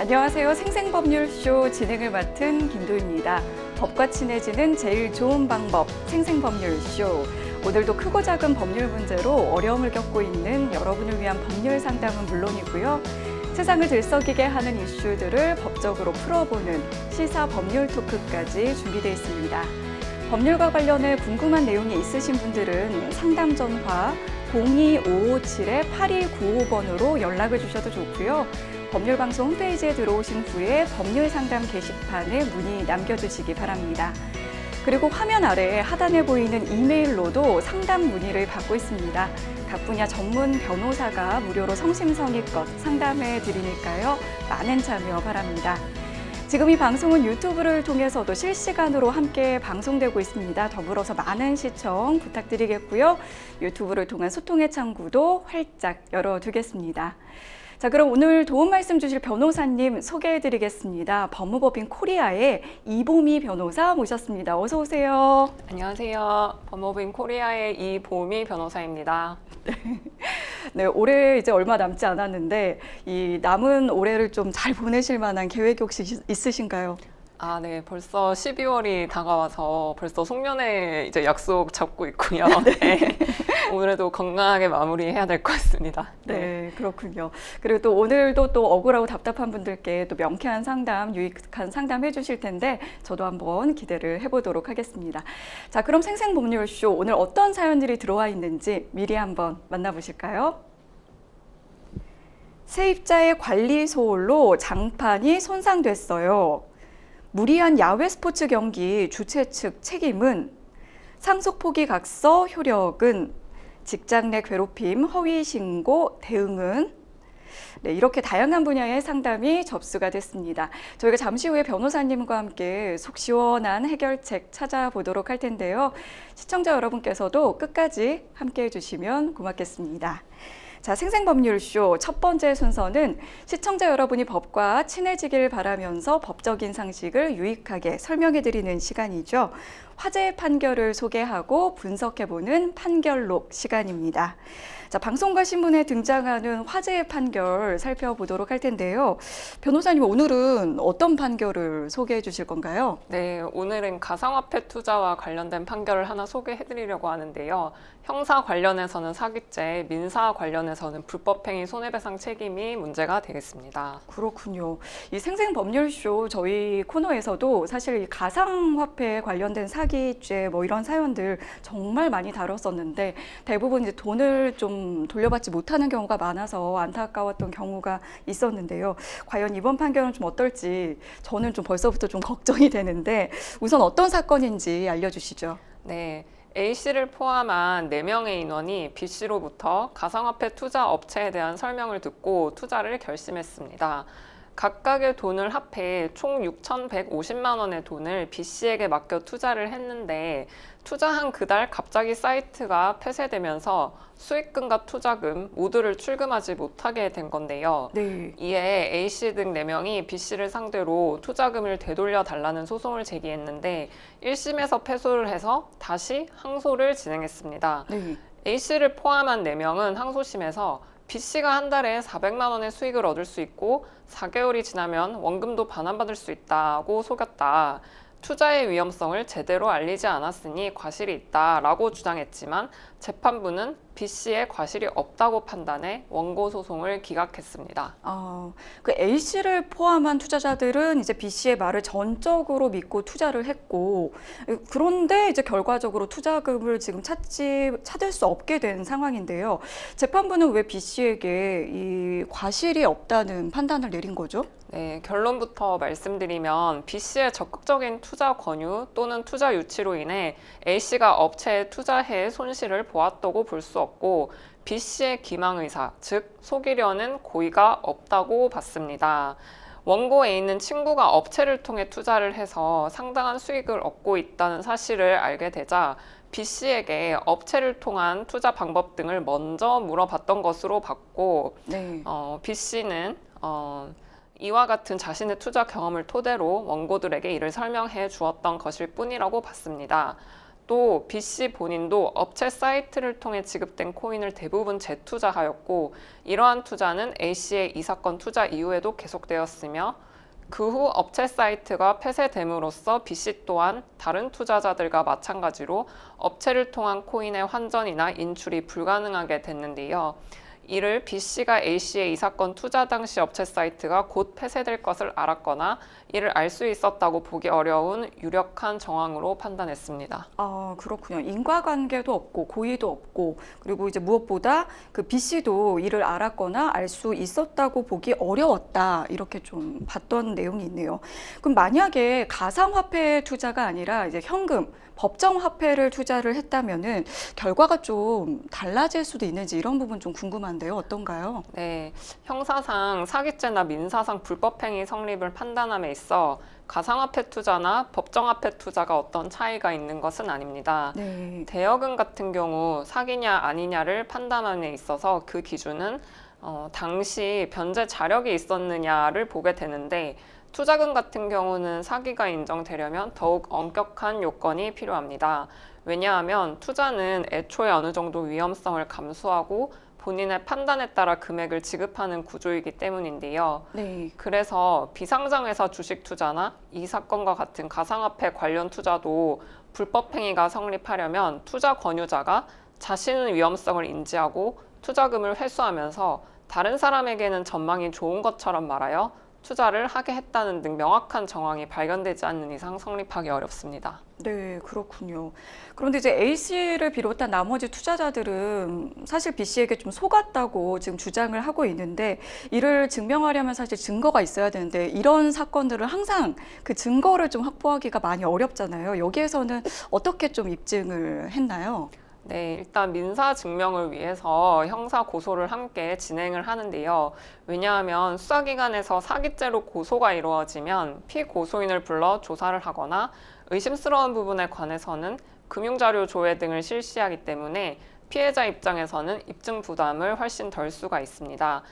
안녕하세요. 생생법률쇼 진행을 맡은 김도희입니다. 법과 친해지는 제일 좋은 방법, 생생법률쇼. 오늘도 크고 작은 법률 문제로 어려움을 겪고 있는 여러분을 위한 법률 상담은 물론이고요. 세상을 들썩이게 하는 이슈들을 법적으로 풀어보는 시사 법률 토크까지 준비되어 있습니다. 법률과 관련해 궁금한 내용이 있으신 분들은 상담 전화 02557-8295번으로 연락을 주셔도 좋고요. 법률방송 홈페이지에 들어오신 후에 법률상담 게시판에 문의 남겨주시기 바랍니다. 그리고 화면 아래 하단에 보이는 이메일로도 상담 문의를 받고 있습니다. 각 분야 전문 변호사가 무료로 성심성의껏 상담해 드리니까요. 많은 참여 바랍니다. 지금 이 방송은 유튜브를 통해서도 실시간으로 함께 방송되고 있습니다. 더불어서 많은 시청 부탁드리겠고요. 유튜브를 통한 소통의 창구도 활짝 열어두겠습니다. 자, 그럼 오늘 도움 말씀 주실 변호사님 소개해드리겠습니다. 법무법인 코리아의 이보미 변호사 모셨습니다. 어서 오세요. 안녕하세요. 법무법인 코리아의 이보미 변호사입니다. 네, 올해 이제 얼마 남지 않았는데 이 남은 올해를 좀 잘 보내실 만한 계획이 혹시 있으신가요? 네. 벌써 12월이 다가와서 벌써 송년회 이제 약속 잡고 있고요. 네. 올해도 건강하게 마무리해야 될 것 같습니다. 네, 그렇군요. 그리고 또 오늘도 또 억울하고 답답한 분들께 또 명쾌한 상담, 유익한 상담 해주실 텐데 저도 한번 기대를 해보도록 하겠습니다. 자, 그럼 생생법률쇼 오늘 어떤 사연들이 들어와 있는지 미리 한번 만나보실까요? 세입자의 관리 소홀로 장판이 손상됐어요. 무리한 야외 스포츠 경기 주최 측 책임은, 상속 포기 각서 효력은, 직장 내 괴롭힘 허위 신고 대응은, 네, 이렇게 다양한 분야의 상담이 접수가 됐습니다. 저희가 잠시 후에 변호사님과 함께 속 시원한 해결책 찾아보도록 할 텐데요. 시청자 여러분께서도 끝까지 함께 해주시면 고맙겠습니다. 자, 생생법률쇼 첫 번째 순서는 시청자 여러분이 법과 친해지길 바라면서 법적인 상식을 유익하게 설명해드리는 시간이죠. 화제의 판결을 소개하고 분석해보는 판결록 시간입니다. 자, 방송과 신문에 등장하는 화제의 판결 살펴보도록 할 텐데요. 변호사님, 오늘은 어떤 판결을 소개해 주실 건가요? 네, 오늘은 가상화폐 투자와 관련된 판결을 하나 소개해드리려고 하는데요. 형사 관련해서는 사기죄, 민사 관련해서는 불법행위 손해배상 책임이 문제가 되겠습니다. 그렇군요. 이 생생법률쇼 저희 코너에서도 사실 이 가상화폐 관련된 사기죄 뭐 이런 사연들 정말 많이 다뤘었는데 대부분 이제 돈을 좀 돌려받지 못하는 경우가 많아서 안타까웠던 경우가 있었는데요. 과연 이번 판결은 좀 어떨지 저는 좀 벌써부터 좀 걱정이 되는데 우선 어떤 사건인지 알려주시죠. 네. A씨를 포함한 4명의 인원이 B씨로부터 가상화폐 투자 업체에 대한 설명을 듣고 투자를 결심했습니다. 각각의 돈을 합해 총 6,150만 원의 돈을 B씨에게 맡겨 투자를 했는데 투자한 그달 갑자기 사이트가 폐쇄되면서 수익금과 투자금 모두를 출금하지 못하게 된 건데요. 네. 이에 A씨 등 4명이 B씨를 상대로 투자금을 되돌려 달라는 소송을 제기했는데 1심에서 패소를 해서 다시 항소를 진행했습니다. 네. A씨를 포함한 4명은 항소심에서 B씨가 한 달에 400만 원의 수익을 얻을 수 있고 4개월이 지나면 원금도 반환받을 수 있다고 속였다. 투자의 위험성을 제대로 알리지 않았으니 과실이 있다라고 주장했지만 재판부는 B씨의 과실이 없다고 판단해 원고 소송을 기각했습니다. 그 A씨를 포함한 투자자들은 이제 B씨의 말을 전적으로 믿고 투자를 했고, 그런데 이제 결과적으로 투자금을 지금 찾을 수 없게 된 상황인데요. 재판부는 왜 B씨에게 이 과실이 없다는 판단을 내린 거죠? 네, 결론부터 말씀드리면 B씨의 적극적인 투자 권유 또는 투자 유치로 인해 A씨가 업체에 투자해 손실을 보았다고 볼 수 없고 B씨의 기망의사, 즉 속이려는 고의가 없다고 봤습니다. 원고 A는 친구가 업체를 통해 투자를 해서 상당한 수익을 얻고 있다는 사실을 알게 되자 B씨에게 업체를 통한 투자 방법 등을 먼저 물어봤던 것으로 봤고 네. B씨는 이와 같은 자신의 투자 경험을 토대로 원고들에게 이를 설명해 주었던 것일 뿐이라고 봤습니다. 또 B씨 본인도 업체 사이트를 통해 지급된 코인을 대부분 재투자하였고 이러한 투자는 A씨의 이 사건 투자 이후에도 계속되었으며 그 후 업체 사이트가 폐쇄됨으로써 B씨 또한 다른 투자자들과 마찬가지로 업체를 통한 코인의 환전이나 인출이 불가능하게 됐는데요. 이를 B씨가 A씨의 이 사건 투자 당시 업체 사이트가 곧 폐쇄될 것을 알았거나 이를 알 수 있었다고 보기 어려운 유력한 정황으로 판단했습니다. 아, 그렇군요. 인과관계도 없고 고의도 없고 그리고 이제 무엇보다 그 B 씨도 이를 알았거나 알 수 있었다고 보기 어려웠다. 이렇게 좀 봤던 내용이 있네요. 그럼 만약에 가상화폐 투자가 아니라 이제 현금, 법정화폐를 투자를 했다면은 결과가 좀 달라질 수도 있는지 이런 부분 좀 궁금한데요. 어떤가요? 네, 형사상 사기죄나 민사상 불법행위 성립을 판단함에 있어 가상화폐 투자나 법정화폐 투자가 어떤 차이가 있는 것은 아닙니다. 네. 대여금 같은 경우 사기냐 아니냐를 판단함에 있어서 그 기준은 당시 변제 자력이 있었느냐를 보게 되는데 투자금 같은 경우는 사기가 인정되려면 더욱 엄격한 요건이 필요합니다. 왜냐하면 투자는 애초에 어느 정도 위험성을 감수하고 본인의 판단에 따라 금액을 지급하는 구조이기 때문인데요. 네. 그래서 비상장에서 주식 투자나 이 사건과 같은 가상화폐 관련 투자도 불법행위가 성립하려면 투자 권유자가 자신의 위험성을 인지하고 투자금을 회수하면서 다른 사람에게는 전망이 좋은 것처럼 말하여 투자를 하게 했다는 등 명확한 정황이 발견되지 않는 이상 성립하기 어렵습니다. 네, 그렇군요. 그런데 이제 A 씨를 비롯한 나머지 투자자들은 사실 B 씨에게 좀 속았다고 지금 주장을 하고 있는데 이를 증명하려면 사실 증거가 있어야 되는데 이런 사건들은 항상 그 증거를 좀 확보하기가 많이 어렵잖아요. 여기에서는 어떻게 좀 입증을 했나요? 네, 일단 민사 증명을 위해서 형사 고소를 함께 진행을 하는데요. 왜냐하면 수사기관에서 사기죄로 고소가 이루어지면 피고소인을 불러 조사를 하거나 의심스러운 부분에 관해서는 금융자료 조회 등을 실시하기 때문에 피해자 입장에서는 입증 부담을 훨씬 덜 수가 있습니다.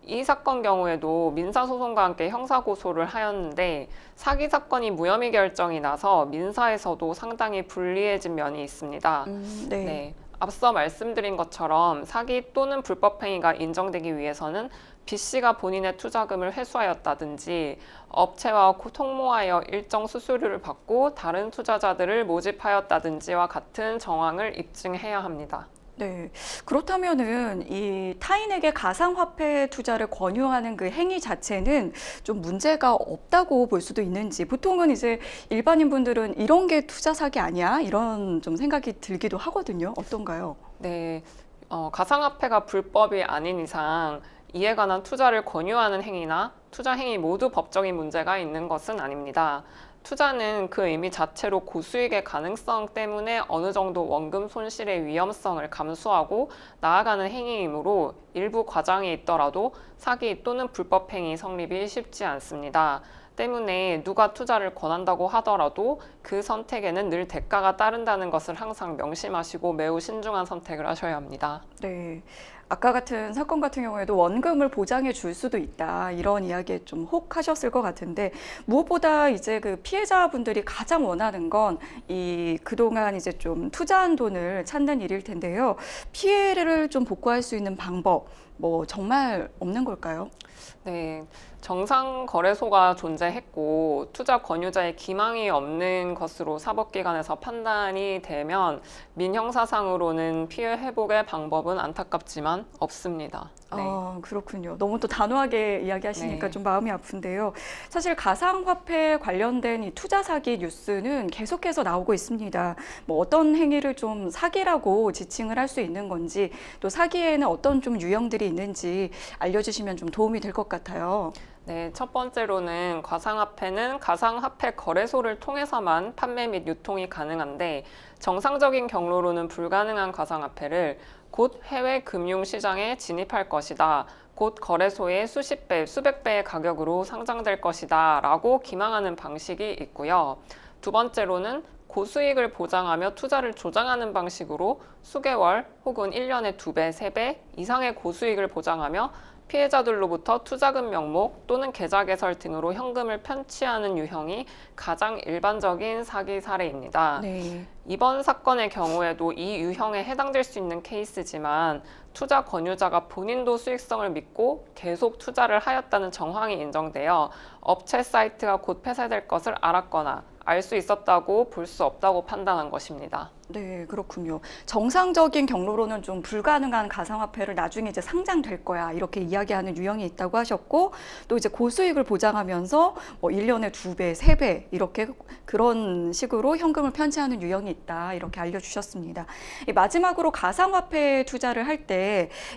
이 사건 경우에도 민사소송과 함께 형사고소를 하였는데 사기 사건이 무혐의 결정이 나서 민사에서도 상당히 불리해진 면이 있습니다. 네. 네, 앞서 말씀드린 것처럼 사기 또는 불법행위가 인정되기 위해서는 B씨가 본인의 투자금을 회수하였다든지 업체와 통모하여 일정 수수료를 받고 다른 투자자들을 모집하였다든지와 같은 정황을 입증해야 합니다. 네. 그렇다면은 이 타인에게 가상화폐 투자를 권유하는 그 행위 자체는 좀 문제가 없다고 볼 수도 있는지 보통은 이제 일반인 분들은 이런 게 투자 사기 아니야? 이런 좀 생각이 들기도 하거든요. 어떤가요? 네, 가상화폐가 불법이 아닌 이상 이에 관한 투자를 권유하는 행위나 투자 행위 모두 법적인 문제가 있는 것은 아닙니다. 투자는 그 의미 자체로 고수익의 가능성 때문에 어느 정도 원금 손실의 위험성을 감수하고 나아가는 행위이므로 일부 과장이 있더라도 사기 또는 불법 행위 성립이 쉽지 않습니다. 때문에 누가 투자를 권한다고 하더라도 그 선택에는 늘 대가가 따른다는 것을 항상 명심하시고 매우 신중한 선택을 하셔야 합니다. 네. 아까 같은 사건 같은 경우에도 원금을 보장해 줄 수도 있다. 이런 이야기에 좀 혹하셨을 것 같은데 무엇보다 이제 그 피해자분들이 가장 원하는 건 이 그동안 이제 좀 투자한 돈을 찾는 일일 텐데요. 피해를 좀 복구할 수 있는 방법 뭐 정말 없는 걸까요? 네, 정상 거래소가 존재했고 투자 권유자의 기망이 없는 것으로 사법기관에서 판단이 되면 민형사상으로는 피해 회복의 방법은 안타깝지만 없습니다. 네. 아, 그렇군요. 너무 또 단호하게 이야기하시니까 네. 좀 마음이 아픈데요. 사실 가상화폐 관련된 이 투자 사기 뉴스는 계속해서 나오고 있습니다. 뭐 어떤 행위를 좀 사기라고 지칭을 할 수 있는 건지 또 사기에는 어떤 좀 유형들이 있는지 알려주시면 좀 도움이 될 것 같아요. 네, 첫 번째로는 가상화폐는 가상화폐 거래소를 통해서만 판매 및 유통이 가능한데 정상적인 경로로는 불가능한 가상화폐를 곧 해외 금융시장에 진입할 것이다. 곧 거래소에 수십 배, 수백 배의 가격으로 상장될 것이다. 라고 기망하는 방식이 있고요. 두 번째로는 고수익을 보장하며 투자를 조장하는 방식으로 수개월 혹은 1년에 2배, 3배 이상의 고수익을 보장하며 피해자들로부터 투자금 명목 또는 계좌 개설 등으로 현금을 편취하는 유형이 가장 일반적인 사기 사례입니다. 네. 이번 사건의 경우에도 이 유형에 해당될 수 있는 케이스지만 투자 권유자가 본인도 수익성을 믿고 계속 투자를 하였다는 정황이 인정되어 업체 사이트가 곧 폐쇄될 것을 알았거나 알 수 있었다고 볼 수 없다고 판단한 것입니다. 네, 그렇군요. 정상적인 경로로는 좀 불가능한 가상화폐를 나중에 이제 상장될 거야. 이렇게 이야기하는 유형이 있다고 하셨고, 또 이제 고수익을 보장하면서 뭐 1년에 2배, 3배, 이렇게 그런 식으로 현금을 편취하는 유형이 있다. 이렇게 알려주셨습니다. 마지막으로 가상화폐 투자를 할 때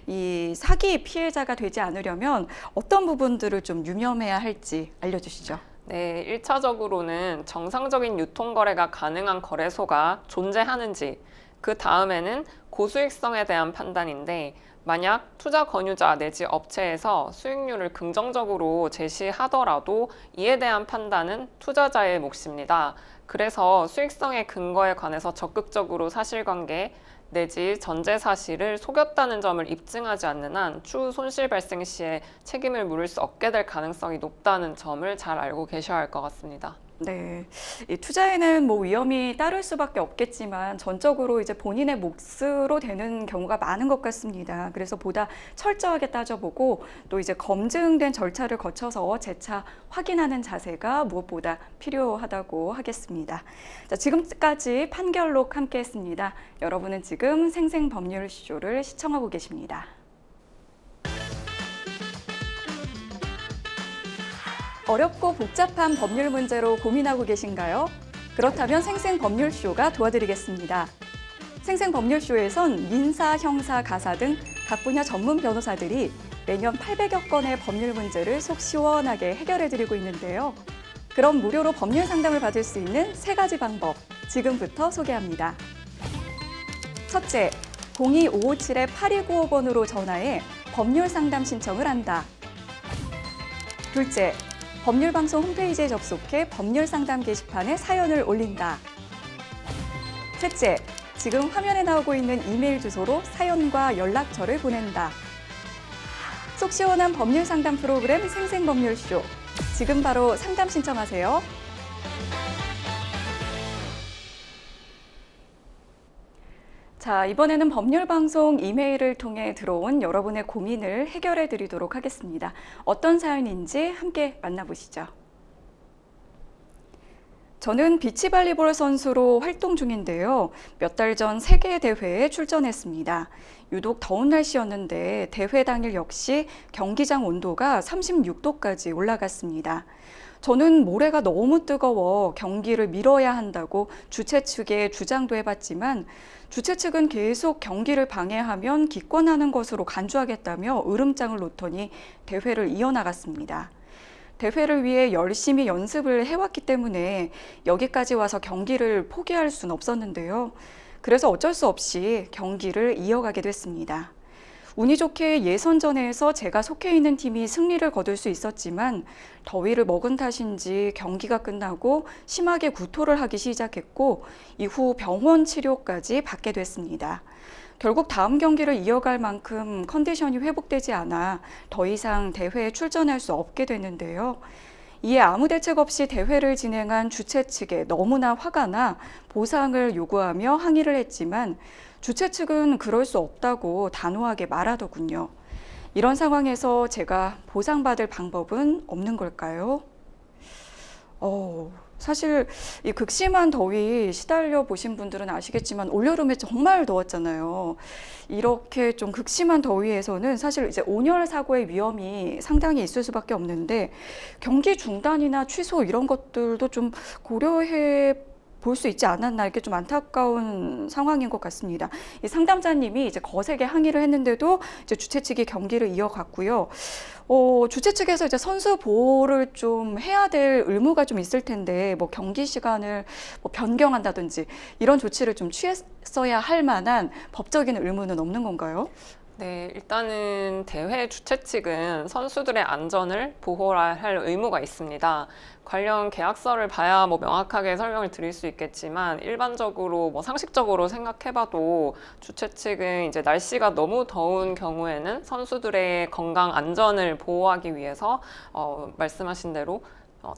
이 사기 피해자가 되지 않으려면 어떤 부분들을 좀 유념해야 할지 알려주시죠. 네, 1차적으로는 정상적인 유통거래가 가능한 거래소가 존재하는지, 그 다음에는 고수익성에 대한 판단인데, 만약 투자 권유자 내지 업체에서 수익률을 긍정적으로 제시하더라도 이에 대한 판단은 투자자의 몫입니다. 그래서 수익성의 근거에 관해서 적극적으로 사실관계 내지 전제 사실을 속였다는 점을 입증하지 않는 한 추후 손실 발생 시에 책임을 물을 수 없게 될 가능성이 높다는 점을 잘 알고 계셔야 할 것 같습니다. 네, 이 투자에는 뭐 위험이 따를 수밖에 없겠지만 전적으로 이제 본인의 몫으로 되는 경우가 많은 것 같습니다. 그래서 보다 철저하게 따져보고 또 이제 검증된 절차를 거쳐서 재차 확인하는 자세가 무엇보다 필요하다고 하겠습니다. 자, 지금까지 판결록 함께했습니다. 여러분은 지금 생생법률쇼를 시청하고 계십니다. 어렵고 복잡한 법률 문제로 고민하고 계신가요? 그렇다면 생생법률쇼가 도와드리겠습니다. 생생법률쇼에선 민사, 형사, 가사 등 각 분야 전문 변호사들이 매년 800여 건의 법률 문제를 속 시원하게 해결해드리고 있는데요. 그럼 무료로 법률 상담을 받을 수 있는 3가지 방법, 지금부터 소개합니다. 첫째, 02-557-8295번으로 전화해 법률 상담 신청을 한다. 둘째, 법률방송 홈페이지에 접속해 법률상담 게시판에 사연을 올린다. 셋째, 지금 화면에 나오고 있는 이메일 주소로 사연과 연락처를 보낸다. 속 시원한 법률상담 프로그램 생생법률쇼. 지금 바로 상담 신청하세요. 자, 이번에는 법률방송 이메일을 통해 들어온 여러분의 고민을 해결해 드리도록 하겠습니다. 어떤 사연인지 함께 만나보시죠. 저는 비치발리볼 선수로 활동 중인데요. 몇 달 전 세계 대회에 출전했습니다. 유독 더운 날씨였는데 대회 당일 역시 경기장 온도가 36도까지 올라갔습니다. 저는 모래가 너무 뜨거워 경기를 미뤄야 한다고 주최 측에 주장도 해봤지만 주최 측은 계속 경기를 방해하면 기권하는 것으로 간주하겠다며 으름장을 놓더니 대회를 이어나갔습니다. 대회를 위해 열심히 연습을 해왔기 때문에 여기까지 와서 경기를 포기할 수는 없었는데요. 그래서 어쩔 수 없이 경기를 이어가게 됐습니다. 운이 좋게 예선전에서 제가 속해 있는 팀이 승리를 거둘 수 있었지만 더위를 먹은 탓인지 경기가 끝나고 심하게 구토를 하기 시작했고 이후 병원 치료까지 받게 됐습니다. 결국 다음 경기를 이어갈 만큼 컨디션이 회복되지 않아 더 이상 대회에 출전할 수 없게 됐는데요. 이에 아무 대책 없이 대회를 진행한 주최 측에 너무나 화가 나 보상을 요구하며 항의를 했지만 주최 측은 그럴 수 없다고 단호하게 말하더군요. 이런 상황에서 제가 보상받을 방법은 없는 걸까요? 사실 이 극심한 더위 시달려 보신 분들은 아시겠지만 올여름에 정말 더웠잖아요. 이렇게 좀 극심한 더위에서는 사실 이제 온열 사고의 위험이 상당히 있을 수밖에 없는데 경기 중단이나 취소 이런 것들도 좀 고려해 볼 수 있지 않았나 이렇게 좀 안타까운 상황인 것 같습니다. 이 상담자님이 이제 거세게 항의를 했는데도 이제 주최 측이 경기를 이어갔고요. 주최 측에서 이제 선수 보호를 좀 해야 될 의무가 좀 있을 텐데 뭐 경기 시간을 뭐 변경한다든지 이런 조치를 좀 취했어야 할 만한 법적인 의무는 없는 건가요? 네, 일단은 대회 주최 측은 선수들의 안전을 보호할 의무가 있습니다. 관련 계약서를 봐야 뭐 명확하게 설명을 드릴 수 있겠지만 일반적으로 뭐 상식적으로 생각해봐도 주최 측은 이제 날씨가 너무 더운 경우에는 선수들의 건강 안전을 보호하기 위해서 말씀하신 대로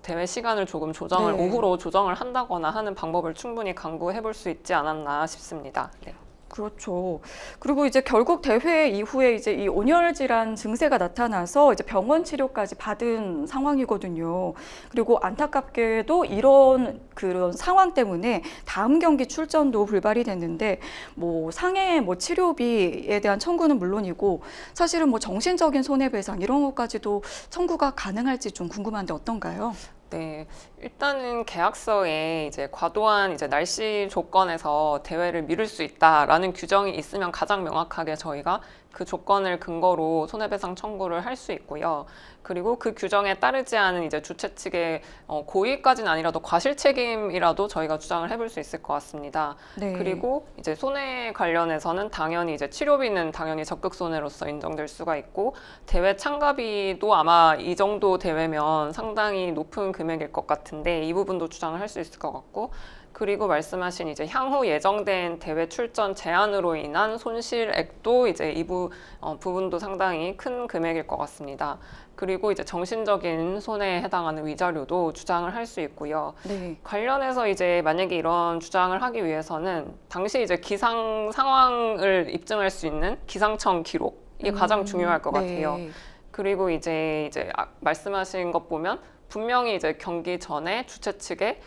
대회 시간을 조금 조정을 네. 오후로 조정을 한다거나 하는 방법을 충분히 강구해 볼 수 있지 않았나 싶습니다. 네. 그렇죠. 그리고 이제 결국 대회 이후에 이제 이 온열 질환 증세가 나타나서 이제 병원 치료까지 받은 상황이거든요. 그리고 안타깝게도 이런 그런 상황 때문에 다음 경기 출전도 불발이 됐는데 뭐 상해 뭐 치료비에 대한 청구는 물론이고 사실은 뭐 정신적인 손해배상 이런 것까지도 청구가 가능할지 좀 궁금한데 어떤가요? 네, 일단은 계약서에 이제 과도한 이제 날씨 조건에서 대회를 미룰 수 있다라는 규정이 있으면 가장 명확하게 저희가 그 조건을 근거로 손해배상 청구를 할 수 있고요. 그리고 그 규정에 따르지 않은 이제 주최 측의 고의까지는 아니라도 과실 책임이라도 저희가 주장을 해볼 수 있을 것 같습니다. 네. 그리고 이제 손해 관련해서는 당연히 이제 치료비는 당연히 적극 손해로서 인정될 수가 있고 대회 참가비도 아마 이 정도 대회면 상당히 높은 금액일 것 같은데 이 부분도 주장을 할 수 있을 것 같고 그리고 말씀하신 이제 향후 예정된 대회 출전 제한으로 인한 손실액도 이제 부분도 상당히 큰 금액일 것 같습니다. 그리고 이제 정신적인 손해에 해당하는 위자료도 주장을 할 수 있고요. 네. 관련해서 이제 만약에 이런 주장을 하기 위해서는 당시 이제 기상 상황을 입증할 수 있는 기상청 기록이 가장 중요할 것 같아요. 네. 그리고 이제 말씀하신 것 보면 분명히 이제 경기 전에 주최 측에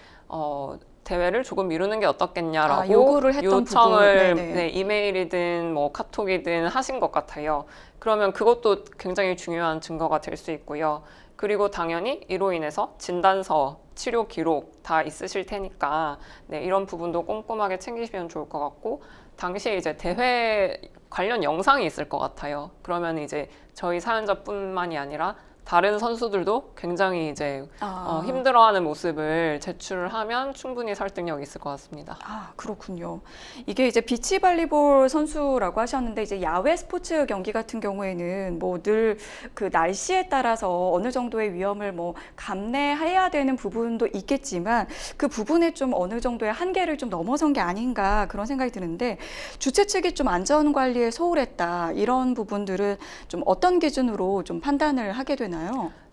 대회를 조금 미루는 게 어떻겠냐라고 요구를 했던 요청을 부분. 네네. 네, 이메일이든 뭐 카톡이든 하신 것 같아요. 그러면 그것도 굉장히 중요한 증거가 될 수 있고요. 그리고 당연히 이로 인해서 진단서, 치료 기록 다 있으실 테니까 네, 이런 부분도 꼼꼼하게 챙기시면 좋을 것 같고 당시에 이제 대회 관련 영상이 있을 것 같아요. 그러면 이제 저희 사연자뿐만이 아니라 다른 선수들도 굉장히 이제 힘들어하는 모습을 제출하면 충분히 설득력이 있을 것 같습니다. 그렇군요. 이게 이제 비치 발리볼 선수라고 하셨는데 이제 야외 스포츠 경기 같은 경우에는 뭐 늘 그 날씨에 따라서 어느 정도의 위험을 뭐 감내해야 되는 부분도 있겠지만 그 부분에 좀 어느 정도의 한계를 좀 넘어선 게 아닌가 그런 생각이 드는데 주최 측이 좀 안전 관리에 소홀했다 이런 부분들은 좀 어떤 기준으로 좀 판단을 하게 되나요?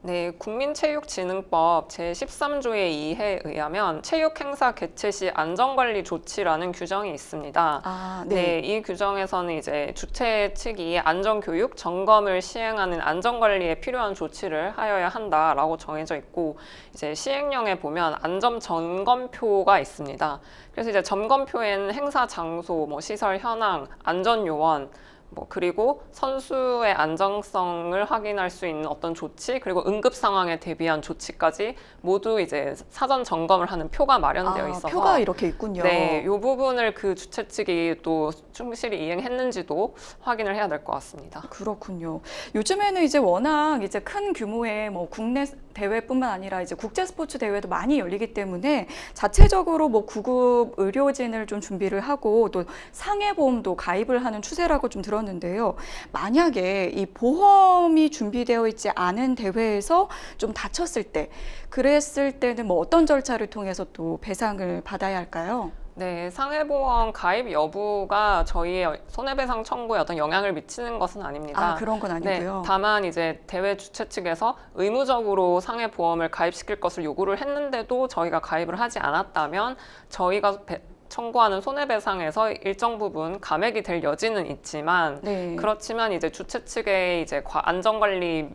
네, 국민체육진흥법 제13조의 2해에 의하면 체육행사 개최 시 안전관리 조치라는 규정이 있습니다. 네, 이 규정에서는 이제 주최 측이 안전교육, 점검을 시행하는 안전관리에 필요한 조치를 하여야 한다라고 정해져 있고, 이제 시행령에 보면 안전점검표가 있습니다. 그래서 이제 점검표에는 행사 장소, 뭐 시설 현황, 안전요원, 그리고 선수의 안정성을 확인할 수 있는 어떤 조치, 그리고 응급 상황에 대비한 조치까지 모두 이제 사전 점검을 하는 표가 마련되어 있어서 표가 이렇게 있군요. 네, 이 부분을 그 주최 측이 또 충실히 이행했는지도 확인을 해야 될 것 같습니다. 그렇군요. 요즘에는 이제 워낙 이제 큰 규모의 뭐 국내 대회뿐만 아니라 이제 국제 스포츠 대회도 많이 열리기 때문에 자체적으로 뭐 구급 의료진을 좀 준비를 하고 또 상해보험도 가입을 하는 추세라고 좀 들었는데요. 만약에 이 보험이 준비되어 있지 않은 대회에서 좀 다쳤을 때, 그랬을 때는 뭐 어떤 절차를 통해서 또 배상을 받아야 할까요? 네, 상해보험 가입 여부가 저희의 손해배상 청구에 어떤 영향을 미치는 것은 아닙니다. 그런 건 아니고요. 네, 다만 이제 대회 주최 측에서 의무적으로 상해보험을 가입시킬 것을 요구를 했는데도 저희가 가입을 하지 않았다면 저희가 청구하는 손해배상에서 일정 부분 감액이 될 여지는 있지만 네. 그렇지만 이제 주최 측의 이제 안전관리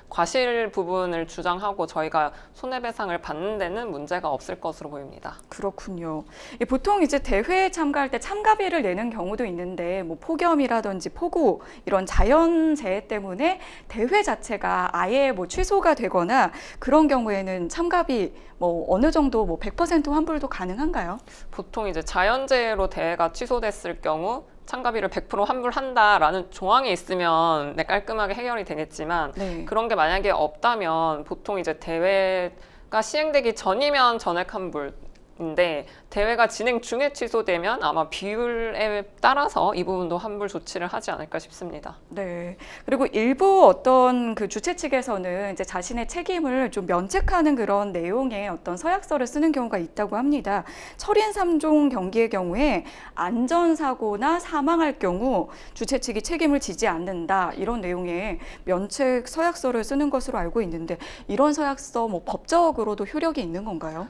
과실 부분을 주장하고 저희가 손해배상을 받는 데는 문제가 없을 것으로 보입니다. 그렇군요. 보통 이제 대회에 참가할 때 참가비를 내는 경우도 있는데 뭐 폭염이라든지 폭우 이런 자연재해 때문에 대회 자체가 아예 뭐 취소가 되거나 그런 경우에는 참가비 뭐 어느 정도 뭐 100% 환불도 가능한가요? 보통 이제 자연재해로 대회가 취소됐을 경우 참가비를 100% 환불한다라는 조항이 있으면 깔끔하게 해결이 되겠지만 네. 그런 게 만약에 없다면 보통 이제 대회가 시행되기 전이면 전액 환불 인데 대회가 진행 중에 취소되면 아마 비율에 따라서 이 부분도 환불 조치를 하지 않을까 싶습니다. 네. 그리고 일부 어떤 그 주최 측에서는 이제 자신의 책임을 좀 면책하는 그런 내용의 어떤 서약서를 쓰는 경우가 있다고 합니다. 철인 3종 경기의 경우에 안전사고나 사망할 경우 주최 측이 책임을 지지 않는다. 이런 내용의 면책 서약서를 쓰는 것으로 알고 있는데 이런 서약서 뭐 법적으로도 효력이 있는 건가요?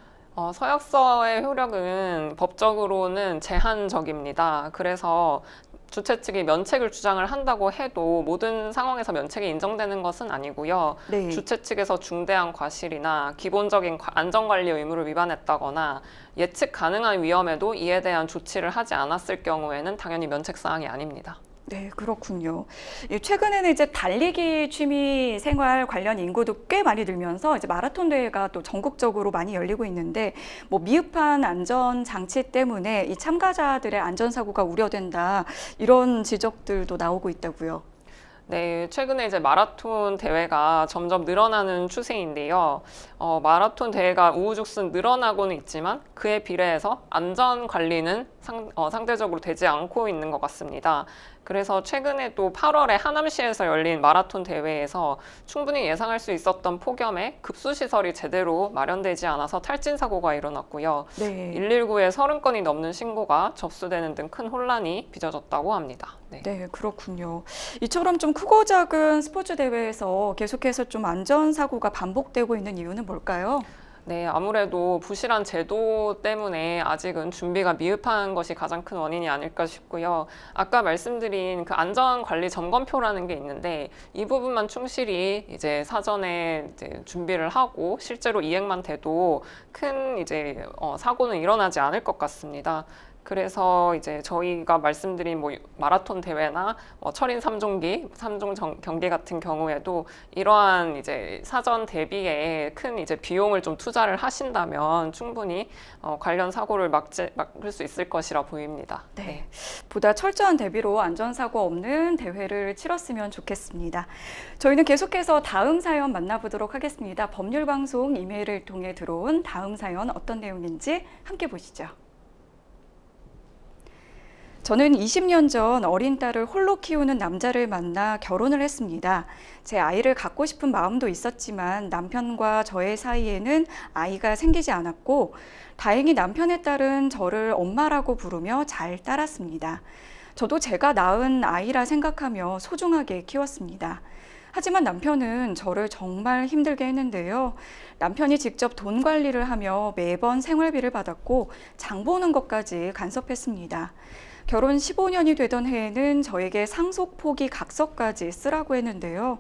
서약서의 효력은 법적으로는 제한적입니다. 그래서 주최 측이 면책을 주장을 한다고 해도 모든 상황에서 면책이 인정되는 것은 아니고요. 네. 주최 측에서 중대한 과실이나 기본적인 안전관리 의무를 위반했다거나 예측 가능한 위험에도 이에 대한 조치를 하지 않았을 경우에는 당연히 면책 사항이 아닙니다. 네, 그렇군요. 최근에는 이제 달리기 취미 생활 관련 인구도 꽤 많이 늘면서 이제 마라톤 대회가 또 전국적으로 많이 열리고 있는데 뭐 미흡한 안전 장치 때문에 이 참가자들의 안전사고가 우려된다 이런 지적들도 나오고 있다고요. 네, 최근에 이제 마라톤 대회가 점점 늘어나는 추세인데요. 마라톤 대회가 우후죽순 늘어나고는 있지만 그에 비례해서 안전 관리는 상대적으로 되지 않고 있는 것 같습니다. 그래서 최근에 또 8월에 하남시에서 열린 마라톤 대회에서 충분히 예상할 수 있었던 폭염에 급수시설이 제대로 마련되지 않아서 탈진 사고가 일어났고요. 네. 119에 30건이 넘는 신고가 접수되는 등 큰 혼란이 빚어졌다고 합니다. 네. 네, 그렇군요. 이처럼 좀 크고 작은 스포츠 대회에서 계속해서 좀 안전사고가 반복되고 있는 이유는 뭘까요? 네, 아무래도 부실한 제도 때문에 아직은 준비가 미흡한 것이 가장 큰 원인이 아닐까 싶고요. 아까 말씀드린 그 안전관리 점검표라는 게 있는데 이 부분만 충실히 이제 사전에 이제 준비를 하고 실제로 이행만 돼도 큰 이제 사고는 일어나지 않을 것 같습니다. 그래서 이제 저희가 말씀드린 뭐 마라톤 대회나 철인 3종 경기 같은 경우에도 이러한 이제 사전 대비에 큰 이제 비용을 좀 투자를 하신다면 충분히 관련 사고를 막을 수 있을 것이라 보입니다. 네. 보다 철저한 대비로 안전사고 없는 대회를 치렀으면 좋겠습니다. 저희는 계속해서 다음 사연 만나보도록 하겠습니다. 법률방송 이메일을 통해 들어온 다음 사연 어떤 내용인지 함께 보시죠. 저는 20년 전 어린 딸을 홀로 키우는 남자를 만나 결혼을 했습니다. 제 아이를 갖고 싶은 마음도 있었지만 남편과 저의 사이에는 아이가 생기지 않았고 다행히 남편의 딸은 저를 엄마라고 부르며 잘 따랐습니다. 저도 제가 낳은 아이라 생각하며 소중하게 키웠습니다. 하지만 남편은 저를 정말 힘들게 했는데요. 남편이 직접 돈 관리를 하며 매번 생활비를 받았고 장 보는 것까지 간섭했습니다. 결혼 15년이 되던 해에는 저에게 상속 포기 각서까지 쓰라고 했는데요.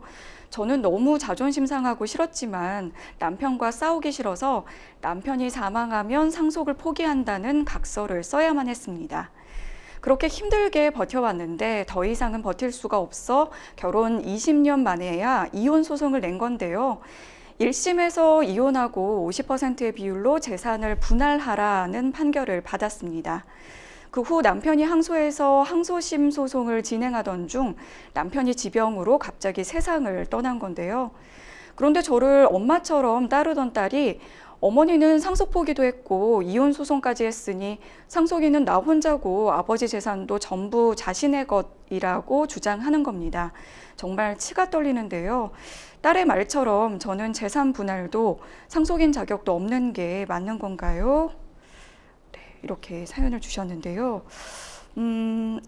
저는 너무 자존심 상하고 싫었지만 남편과 싸우기 싫어서 남편이 사망하면 상속을 포기한다는 각서를 써야만 했습니다. 그렇게 힘들게 버텨왔는데 더 이상은 버틸 수가 없어 결혼 20년 만에야 이혼 소송을 낸 건데요. 1심에서 이혼하고 50%의 비율로 재산을 분할하라는 판결을 받았습니다. 그 후 남편이 항소해서 항소심 소송을 진행하던 중 남편이 지병으로 갑자기 세상을 떠난 건데요. 그런데 저를 엄마처럼 따르던 딸이 어머니는 상속 포기도 했고 이혼 소송까지 했으니 상속인은 나 혼자고 아버지 재산도 전부 자신의 것이라고 주장하는 겁니다. 정말 치가 떨리는데요. 딸의 말처럼 저는 재산 분할도 상속인 자격도 없는 게 맞는 건가요? 이렇게 사연을 주셨는데요.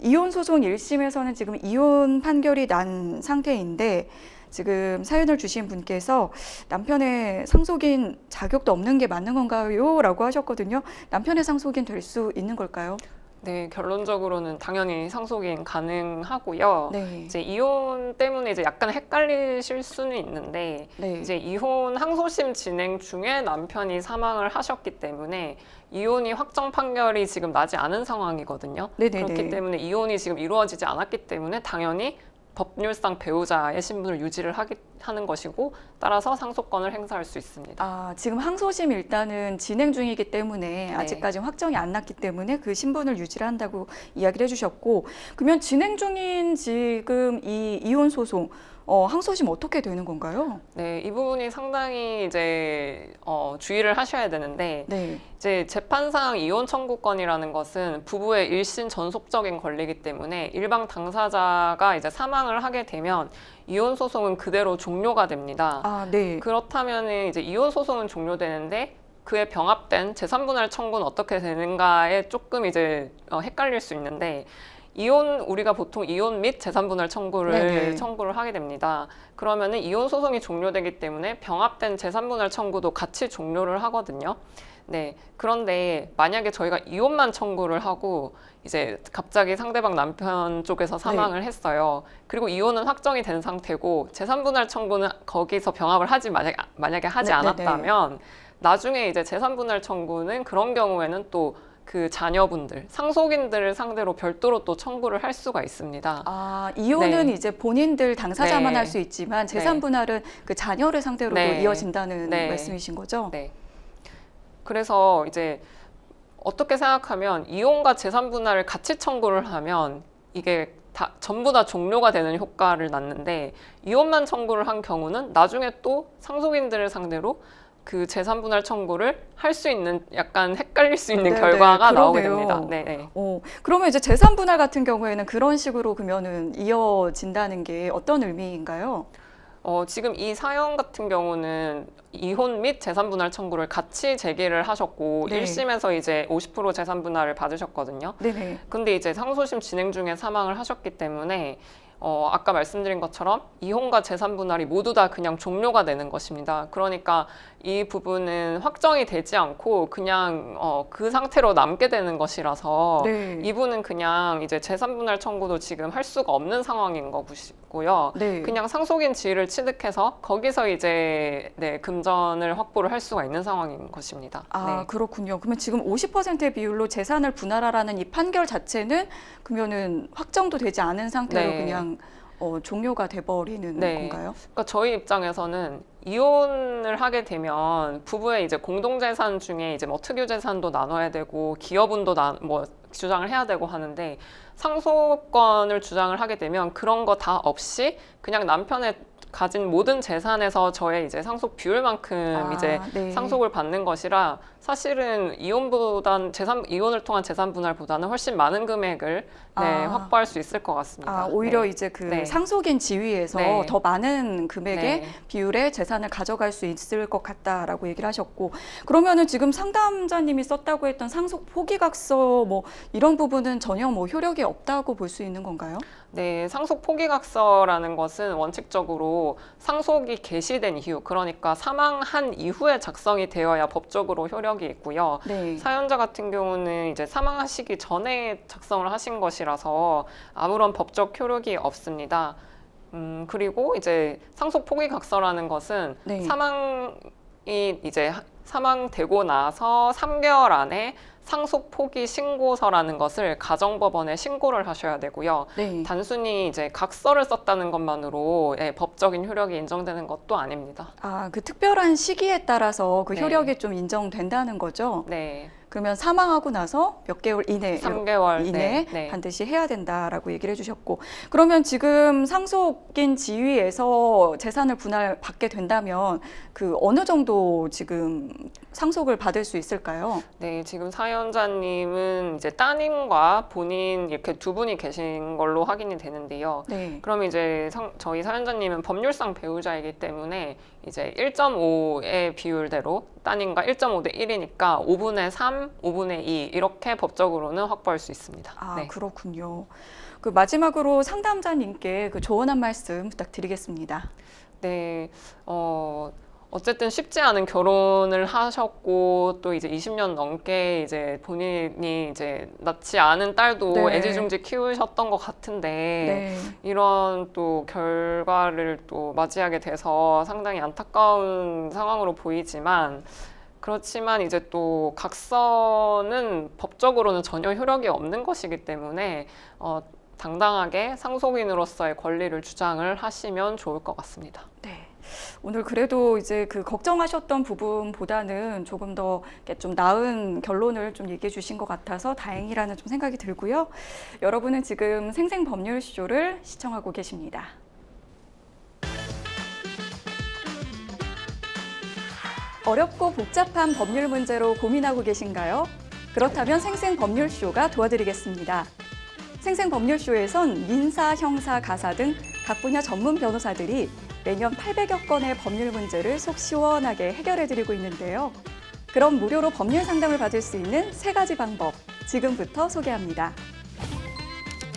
이혼 소송 1심에서는 지금 이혼 판결이 난 상태인데 지금 사연을 주신 분께서 남편의 상속인 자격도 없는 게 맞는 건가요? 라고 하셨거든요. 남편의 상속인 될 수 있는 걸까요? 네, 결론적으로는 당연히 상속인 가능하고요. 네. 이제 이혼 때문에 이제 약간 헷갈리실 수는 있는데, 네. 이제 이혼 항소심 진행 중에 남편이 사망을 하셨기 때문에 이혼이 확정 판결이 지금 나지 않은 상황이거든요. 네네네. 그렇기 때문에 이혼이 지금 이루어지지 않았기 때문에 당연히 법률상 배우자의 신분을 유지를 하기 하는 것이고 따라서 상속권을 행사할 수 있습니다. 아, 지금 항소심 일단은 진행 중이기 때문에 아직까지는 확정이 안 났기 때문에 그 신분을 유지를 한다고 이야기를 해주셨고, 그러면 진행 중인 지금 이 이혼 소송 항소심 어떻게 되는 건가요? 네, 이 부분이 상당히 이제 주의를 하셔야 되는데 네. 이제 재판상 이혼 청구권이라는 것은 부부의 일신 전속적인 권리이기 때문에 일방 당사자가 이제 사망을 하게 되면 이혼 소송은 그대로 종료가 됩니다. 아, 네. 그렇다면 이제 이혼 소송은 종료되는데 그에 병합된 재산분할 청구는 어떻게 되는가에 조금 이제 헷갈릴 수 있는데 우리가 보통 이혼 및 재산분할 청구를 하게 됩니다. 그러면은 이혼 소송이 종료되기 때문에 병합된 재산분할 청구도 같이 종료를 하거든요. 네. 그런데 만약에 저희가 이혼만 청구를 하고 이제 갑자기 상대방 남편 쪽에서 사망을 했어요. 그리고 이혼은 확정이 된 상태고 재산분할 청구는 거기서 병합을 만약에 하지 않았다면 나중에 이제 재산분할 청구는 그런 경우에는 또 그 자녀분들, 상속인들을 상대로 별도로 또 청구를 할 수가 있습니다. 아, 이혼은 이제 본인들 당사자만 할 수 있지만 재산 분할은 그 자녀를 상대로도 이어진다는 말씀이신 거죠? 네. 그래서 이제 어떻게 생각하면 이혼과 재산 분할을 같이 청구를 하면 이게 전부 다 종료가 되는 효과를 낳는데 이혼만 청구를 한 경우는 나중에 또 상속인들을 상대로 그 재산분할 청구를 할 수 있는 약간 헷갈릴 수 있는 결과가 나오게 됩니다. 네. 그러면 이제 재산분할 같은 경우에는 그런 식으로 그러면은 이어진다는 게 어떤 의미인가요? 지금 이 사연 같은 경우는 이혼 및 재산분할 청구를 같이 제기를 하셨고 1심에서 이제 50% 재산분할을 받으셨거든요. 네네. 근데 이제 상소심 진행 중에 사망을 하셨기 때문에 아까 말씀드린 것처럼 이혼과 재산분할이 모두 다 그냥 종료가 되는 것입니다. 그러니까 이 부분은 확정이 되지 않고 그냥 그 상태로 남게 되는 것이라서 이분은 그냥 이제 재산분할 청구도 지금 할 수가 없는 상황인 거고요. 그냥 상속인 지위를 취득해서 거기서 이제 금전을 확보를 할 수가 있는 상황인 것입니다. 아, 그렇군요. 그러면 지금 50%의 비율로 재산을 분할하라는 이 판결 자체는 그러면은 확정도 되지 않은 상태로 그냥 종료가 돼버리는 건가요? 그러니까 저희 입장에서는 이혼을 하게 되면 부부의 이제 공동재산 중에 이제 뭐 특유재산도 나눠야 되고 기여분도 주장을 해야 되고 하는데 상속권을 주장을 하게 되면 그런 거 다 없이 그냥 남편의 가진 모든 재산에서 저의 이제 상속 비율만큼 이제 상속을 받는 것이라 사실은 이혼을 통한 재산 분할보다는 훨씬 많은 금액을 확보할 수 있을 것 같습니다. 오히려 이제 그 상속인 지위에서 더 많은 금액의 비율의 재산을 가져갈 수 있을 것 같다라고 얘기를 하셨고, 그러면은 지금 상담자님이 썼다고 했던 상속 포기각서 뭐 이런 부분은 전혀 뭐 효력이 없다고 볼 수 있는 건가요? 네, 상속 포기각서라는 것은 원칙적으로 상속이 개시된 이후, 그러니까 사망한 이후에 작성이 되어야 법적으로 효력이 있고요. 사연자 같은 경우는 이제 사망하시기 전에 작성을 하신 것이라서 아무런 법적 효력이 없습니다. 그리고 이제 상속 포기각서라는 것은 사망되고 나서 3개월 안에 상속 포기 신고서라는 것을 가정법원에 신고를 하셔야 되고요. 단순히 이제 각서를 썼다는 것만으로 법적인 효력이 인정되는 것도 아닙니다. 아, 그 특별한 시기에 따라서 그 효력이 좀 인정된다는 거죠? 그러면 사망하고 나서 몇 개월 이내, 3개월 이내 반드시 해야 된다라고 얘기를 해주셨고, 그러면 지금 상속인 지위에서 재산을 분할받게 된다면 그 어느 정도 지금 상속을 받을 수 있을까요? 네, 지금 사연자님은 이제 따님과 본인 이렇게 두 분이 계신 걸로 확인이 되는데요. 그러면 이제 저희 사연자님은 법률상 배우자이기 때문에 이제 1.5의 비율대로 따님과 1.5대 1이니까 5분의 3, 5분의 2 이렇게 법적으로는 확보할 수 있습니다. 아, 그렇군요. 그 마지막으로 상담자님께 그 조언 한 말씀 부탁드리겠습니다. 네, 어쨌든 쉽지 않은 결혼을 하셨고 또 이제 20년 넘게 이제 본인이 이제 낳지 않은 딸도 애지중지 키우셨던 것 같은데 이런 또 결과를 또 맞이하게 돼서 상당히 안타까운 상황으로 보이지만, 그렇지만 이제 또 각서는 법적으로는 전혀 효력이 없는 것이기 때문에 당당하게 상속인으로서의 권리를 주장을 하시면 좋을 것 같습니다. 네. 오늘 그래도 이제 그 걱정하셨던 부분보다는 조금 더 이렇게 좀 나은 결론을 좀 얘기해 주신 것 같아서 다행이라는 좀 생각이 들고요. 여러분은 지금 생생법률쇼를 시청하고 계십니다. 어렵고 복잡한 법률 문제로 고민하고 계신가요? 그렇다면 생생법률쇼가 도와드리겠습니다. 생생법률쇼에선 민사, 형사, 가사 등 각 분야 전문 변호사들이 매년 800여 건의 법률 문제를 속 시원하게 해결해드리고 있는데요. 그럼 무료로 법률 상담을 받을 수 있는 3가지 방법, 지금부터 소개합니다.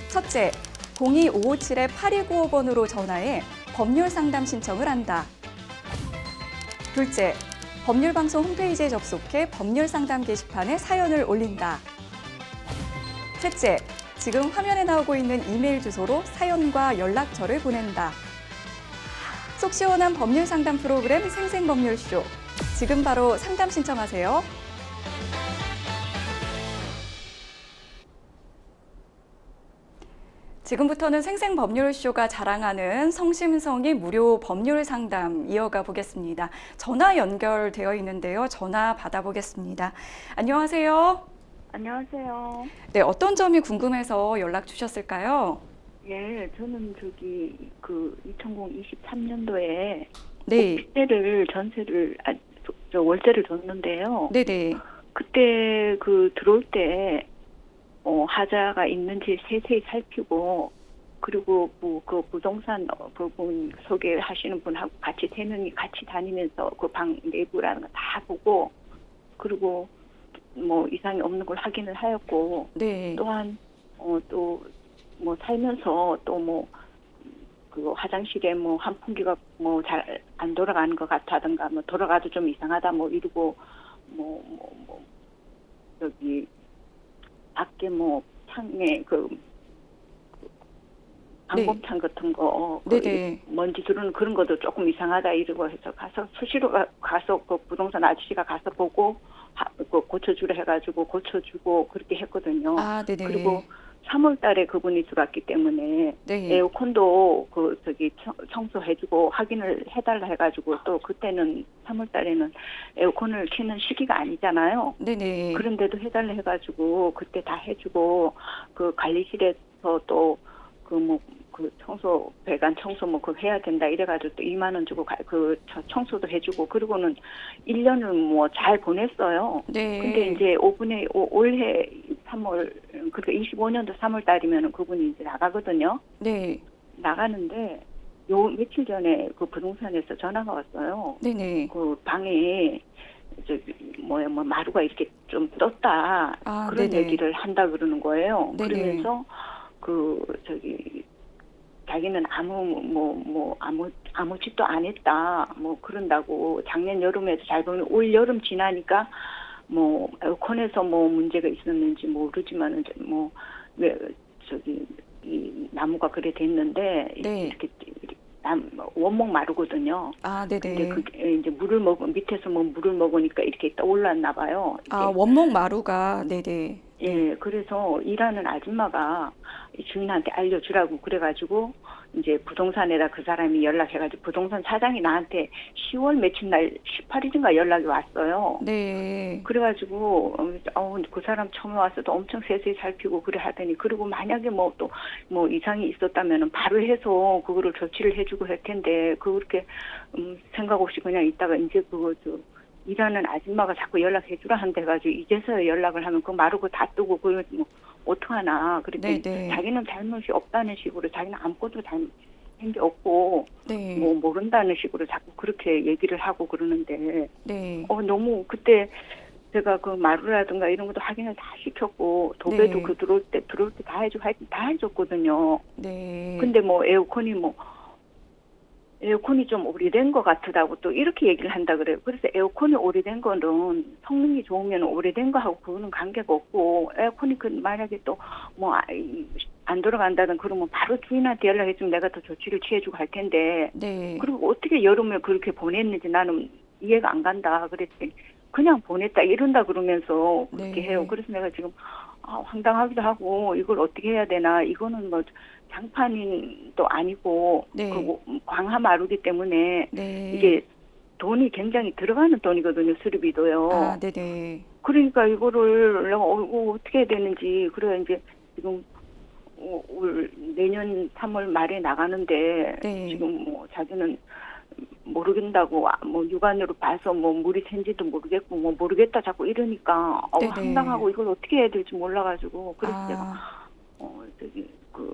첫째, 02-557-8295번으로 전화해 법률 상담 신청을 한다. 둘째, 법률방송 홈페이지에 접속해 법률 상담 게시판에 사연을 올린다. 셋째, 지금 화면에 나오고 있는 이메일 주소로 사연과 연락처를 보낸다. 속 시원한 법률 상담 프로그램 생생법률쇼. 지금 바로 상담 신청하세요. 지금부터는 생생법률쇼가 자랑하는 성심성의 무료 법률 상담 이어가 보겠습니다. 전화 연결되어 있는데요. 전화 받아보겠습니다. 안녕하세요. 안녕하세요. 네, 어떤 점이 궁금해서 연락 주셨을까요? 예, 저는 저기 그 2023년도에 네, 전세를 월세를 줬는데요. 네네. 그때 그 들어올 때 하자가 있는지 세세히 살피고 그리고 뭐 그 부동산 그분 소개하시는 분하고 같이 3명이 같이 다니면서 그 방 내부라는 거 다 보고 그리고 뭐 이상이 없는 걸 확인을 하였고 네. 또한 또 뭐 살면서 또 뭐 그 화장실에 뭐 환풍기가 뭐 잘 안 돌아가는 것 같다든가 뭐 돌아가도 좀 이상하다 뭐 이러고 뭐 여기 밖에 뭐 창에 그 방범창 같은 거 네네. 먼지 들어오는 그런 것도 조금 이상하다 이러고 해서 가서 수시로 가서 그 부동산 아저씨가 가서 보고 그 고쳐주라 해가지고 고쳐주고 그렇게 했거든요. 아, 네네. 그리고 3월 달에 그분이 들어왔기 때문에 네. 에어컨도 그 저기 청소해주고 확인을 해달라 해가지고 또 그때는 3월 달에는 에어컨을 켜는 시기가 아니잖아요. 네네. 그런데도 해달라 해가지고 그때 다 해주고 그 관리실에서 또 그 청소 배관 청소 뭐 그거 해야 된다 이래가지고 또 2만 원 주고 청소도 해주고 그리고는 1년을 뭐 잘 보냈어요. 네. 근데 이제 올해 3월 그러니까 25년도 3월 달이면은 그분이 이제 나가거든요. 네. 나가는데 요 며칠 전에 그 부동산에서 전화가 왔어요. 네네. 그 방에 저기 뭐 마루가 이렇게 좀 떴다 아, 그런 네네. 얘기를 한다 그러는 거예요. 네네. 그러면서 그 저기 자기는 아무 짓도 안 했다 뭐 그런다고 작년 여름에도 잘 보면 올 여름 지나니까 뭐 에어컨에서 뭐 문제가 있었는지 모르지만은 뭐 왜 저기 이 나무가 그래 됐는데 네. 이렇게 원목 마루거든요. 아, 네네. 근데 그게 이제 밑에서 뭐 물을 먹으니까 이렇게 떠올랐나 봐요. 아, 원목 마루가, 네네. 예, 그래서 일하는 아줌마가 주인한테 알려주라고 그래가지고 이제 부동산에다 그 사람이 연락해가지고 부동산 사장이 나한테 10월 며칠 날 18일인가 연락이 왔어요. 네. 그래가지고 그 사람 처음에 와서도 엄청 세세히 살피고 그래 하더니 그리고 만약에 뭐 또 뭐 이상이 있었다면은 바로 해서 그거를 조치를 해주고 할 텐데 그렇게 생각 없이 그냥 있다가 이제 그거 일하는 아줌마가 자꾸 연락해주라 한대가지고 이제서야 연락을 하면 그 마루고 다 뜨고 그 뭐 어떡하나 그랬더니 네네. 자기는 잘못이 없다는 식으로 자기는 아무것도 잘못한 게 없고 네. 뭐 모른다는 식으로 자꾸 그렇게 얘기를 하고 그러는데 네. 너무 그때 제가 그 마루라든가 이런 것도 확인을 다 시켰고 도배도 네. 그 들어올 때 다 해주고 하여튼 다 해줬거든요. 네. 근데 뭐 에어컨이 좀 오래된 것 같다고 또 이렇게 얘기를 한다 그래요. 그래서 에어컨이 오래된 거는 성능이 좋으면 오래된 거하고 그거는 관계가 없고 에어컨이 만약에 또 뭐 안 돌아간다든 그러면 바로 주인한테 연락해주면 내가 더 조치를 취해주고 할 텐데 네. 그리고 어떻게 여름에 그렇게 보냈는지 나는 이해가 안 간다 그랬더니 그냥 보냈다 이런다 그러면서 그렇게 네. 해요. 그래서 내가 지금 황당하기도 하고 이걸 어떻게 해야 되나. 이거는 뭐 장판도 아니고 네. 그 광화마루기 때문에 네. 이게 돈이 굉장히 들어가는 돈이거든요. 수리비도요. 아, 네네. 그러니까 이거를 내가 어떻게 해야 되는지. 그래 이제 지금 올 내년 3월 말에 나가는데 네. 지금 뭐 자기는 모르겠다고 뭐 육안으로 봐서 뭐 물이 샌지도 모르겠고 뭐 모르겠다 자꾸 이러니까 네네. 황당하고 이걸 어떻게 해야 될지 몰라가지고 그래서 제가 아, 저기 그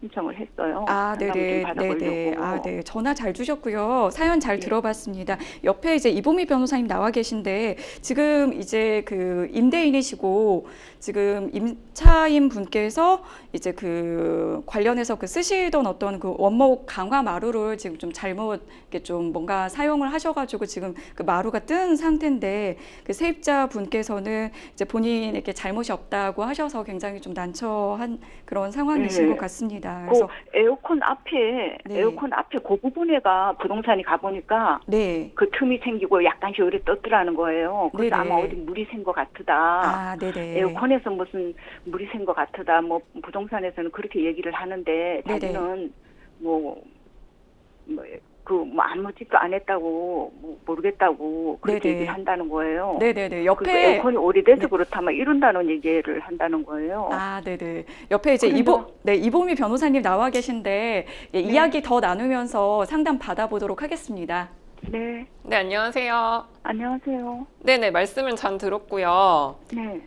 신청을 했어요. 아, 상담을 좀 네네, 받아보려고. 네네. 아, 네. 전화 잘 주셨고요. 사연 잘 예. 들어봤습니다. 옆에 이제 이보미 변호사님 나와 계신데, 지금 이제 그 임대인이시고, 지금 임차인 분께서 이제 그 관련해서 그 쓰시던 어떤 그 원목 강화 마루를 지금 좀 잘못 이렇게 좀 뭔가 사용을 하셔가지고 지금 그 마루가 뜬 상태인데, 그 세입자 분께서는 이제 본인에게 잘못이 없다고 하셔서 굉장히 좀 난처한 그런 상황이신 네. 것 같습니다. 그 그래서 에어컨 앞에 네. 에어컨 앞에 그 부분에가 부동산이 가보니까 네. 그 틈이 생기고 약간씩 열이 떴더라는 거예요. 그래서 네네. 아마 어디 물이 샌 것 같으다. 아, 네네. 에어컨에서 무슨 물이 샌 것 같으다. 뭐 부동산에서는 그렇게 얘기를 하는데 네네. 자기는 뭐 아무 짓도 안 했다고 뭐 모르겠다고 그렇게 네네. 얘기를 한다는 거예요. 네네네. 그리고 옆에 에어컨이 오래돼서 네. 그렇다 막 이런다는 얘기를 한다는 거예요. 아, 네네. 옆에 이제 그런데 이보미 변호사님 나와 계신데 예, 네. 이야기 더 나누면서 상담 받아보도록 하겠습니다. 네, 네, 안녕하세요. 안녕하세요. 네네, 말씀은 잘 들었고요. 네,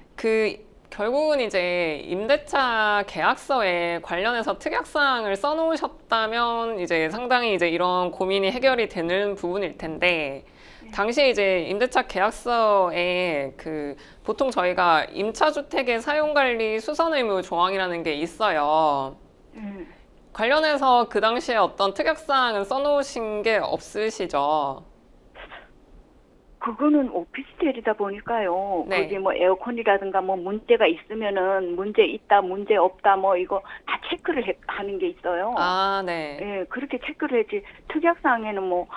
결국은 이제 임대차 계약서에 관련해서 특약사항을 써놓으셨다면 이제 상당히 이제 이런 고민이 해결이 되는 부분일 텐데, 당시에 이제 임대차 계약서에 보통 저희가 임차주택의 사용관리 수선의무 조항이라는 게 있어요. 관련해서 그 당시에 어떤 특약사항은 써놓으신 게 없으시죠? 그거는 오피스텔이다 보니까요. 네. 그게 뭐 에어컨이라든가 뭐 문제가 있으면은 문제 있다, 문제 없다, 뭐 이거 다 체크를 하는 게 있어요. 아, 네. 예, 그렇게 체크를 했지. 특약사항에는 뭐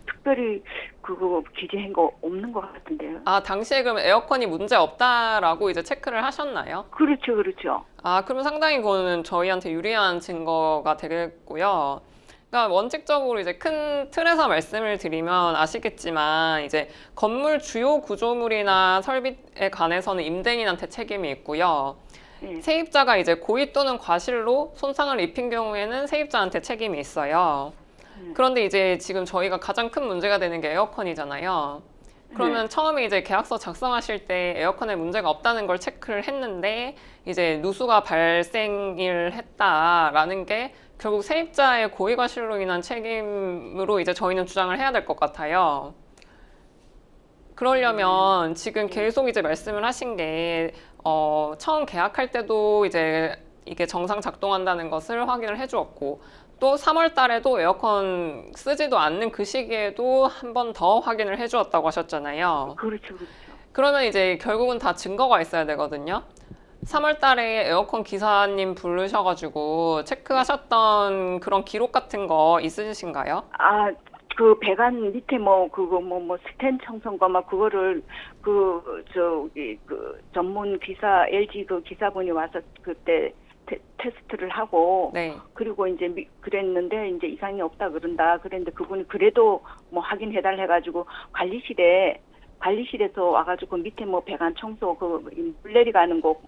특별히 그거 기재한 거 없는 것 같은데요. 아, 당시에 그럼 에어컨이 문제 없다라고 이제 체크를 하셨나요? 그렇죠, 그렇죠. 아, 그럼 상당히 그거는 저희한테 유리한 증거가 되겠고요. 그러니까 원칙적으로 이제 큰 틀에서 말씀을 드리면 아시겠지만 이제 건물 주요 구조물이나 설비에 관해서는 임대인한테 책임이 있고요. 예, 세입자가 이제 고의 또는 과실로 손상을 입힌 경우에는 세입자한테 책임이 있어요. 그런데 이제 지금 저희가 가장 큰 문제가 되는 게 에어컨이잖아요. 그러면 처음에 이제 계약서 작성하실 때 에어컨에 문제가 없다는 걸 체크를 했는데 이제 누수가 발생을 했다라는 게 결국 세입자의 고의 과실로 인한 책임으로 이제 저희는 주장을 해야 될 것 같아요. 그러려면 지금 계속 이제 말씀을 하신 게 처음 계약할 때도 이제 이게 정상 작동한다는 것을 확인을 해주었고 또 3월 달에도 에어컨 쓰지도 않는 그 시기에도 한 번 더 확인을 해주었다고 하셨잖아요. 그렇죠, 그렇죠. 그러면 이제 결국은 다 증거가 있어야 되거든요. 3월 달에 에어컨 기사님 부르셔가지고 체크하셨던 그런 기록 같은 거 있으신가요? 아, 그 배관 밑에 뭐 그거 뭐 스텐 청소인가 막 그거를 그 전문 기사 LG 그 기사분이 와서 그때 테스트를 하고 네. 그리고 이제 그랬는데 이제 이상이 없다 그런다 그랬는데 그분이 그래도 뭐 확인해달라 해가지고 관리실에서 와가지고 밑에 뭐 배관 청소 그 물내리 가는 거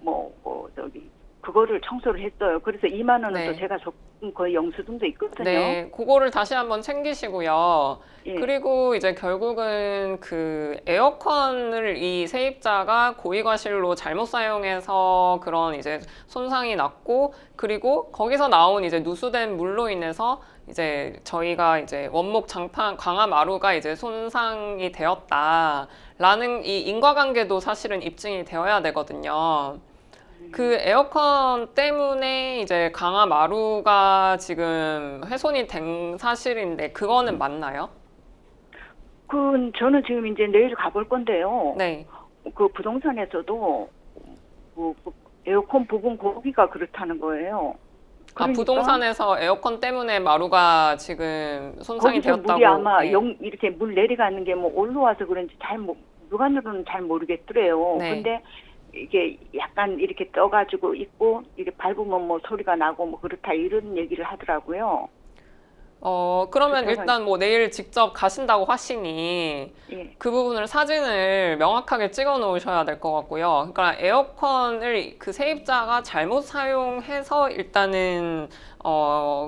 그거를 청소를 했어요. 그래서 2만 원은 네. 또 제가 조금 거의 영수증도 있거든요. 네, 그거를 다시 한번 챙기시고요. 예. 그리고 이제 결국은 그 에어컨을 이 세입자가 고의과실로 잘못 사용해서 그런 이제 손상이 났고, 그리고 거기서 나온 이제 누수된 물로 인해서 이제 저희가 이제 원목 장판 강화 마루가 이제 손상이 되었다라는 이 인과관계도 사실은 입증이 되어야 되거든요. 그 에어컨 때문에 이제 강화 마루가 지금 훼손이 된 사실인데 그거는 맞나요? 저는 지금 이제 내일 가볼 건데요. 네. 그 부동산에서도 그 에어컨 부분 고기가 그렇다는 거예요. 아, 그러니까 부동산에서 에어컨 때문에 마루가 지금 손상이 거기서 되었다고. 물이 아마 네. 이렇게 물 내려가는 게 뭐 올라와서 그런지 육안으로는 잘 모르겠더래요. 네. 근데 이게 약간 이렇게 떠가지고 있고 이게 밟으면 뭐 소리가 나고 뭐 그렇다 이런 얘기를 하더라고요. 그러면 그래서 일단 뭐 내일 직접 가신다고 하시니 예, 그 부분을 사진을 명확하게 찍어 놓으셔야 될 것 같고요. 그러니까 에어컨을 그 세입자가 잘못 사용해서 일단은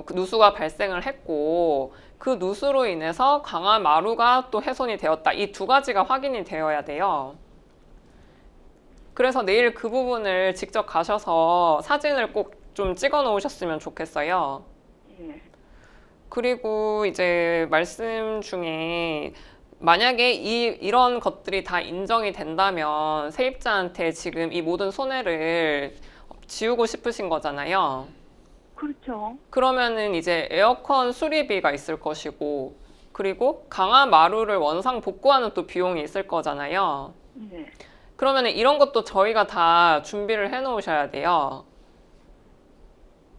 그 누수가 발생을 했고 그 누수로 인해서 강한 마루가 또 훼손이 되었다. 이 두 가지가 확인이 되어야 돼요. 그래서 내일 그 부분을 직접 가셔서 사진을 꼭 좀 찍어 놓으셨으면 좋겠어요. 예, 그리고 이제 말씀 중에 만약에 이런 것들이 다 인정이 된다면 세입자한테 지금 이 모든 손해를 지우고 싶으신 거잖아요. 그렇죠. 그러면은 이제 에어컨 수리비가 있을 것이고, 그리고 강화 마루를 원상 복구하는 또 비용이 있을 거잖아요. 예, 그러면은 이런 것도 저희가 다 준비를 해 놓으셔야 돼요.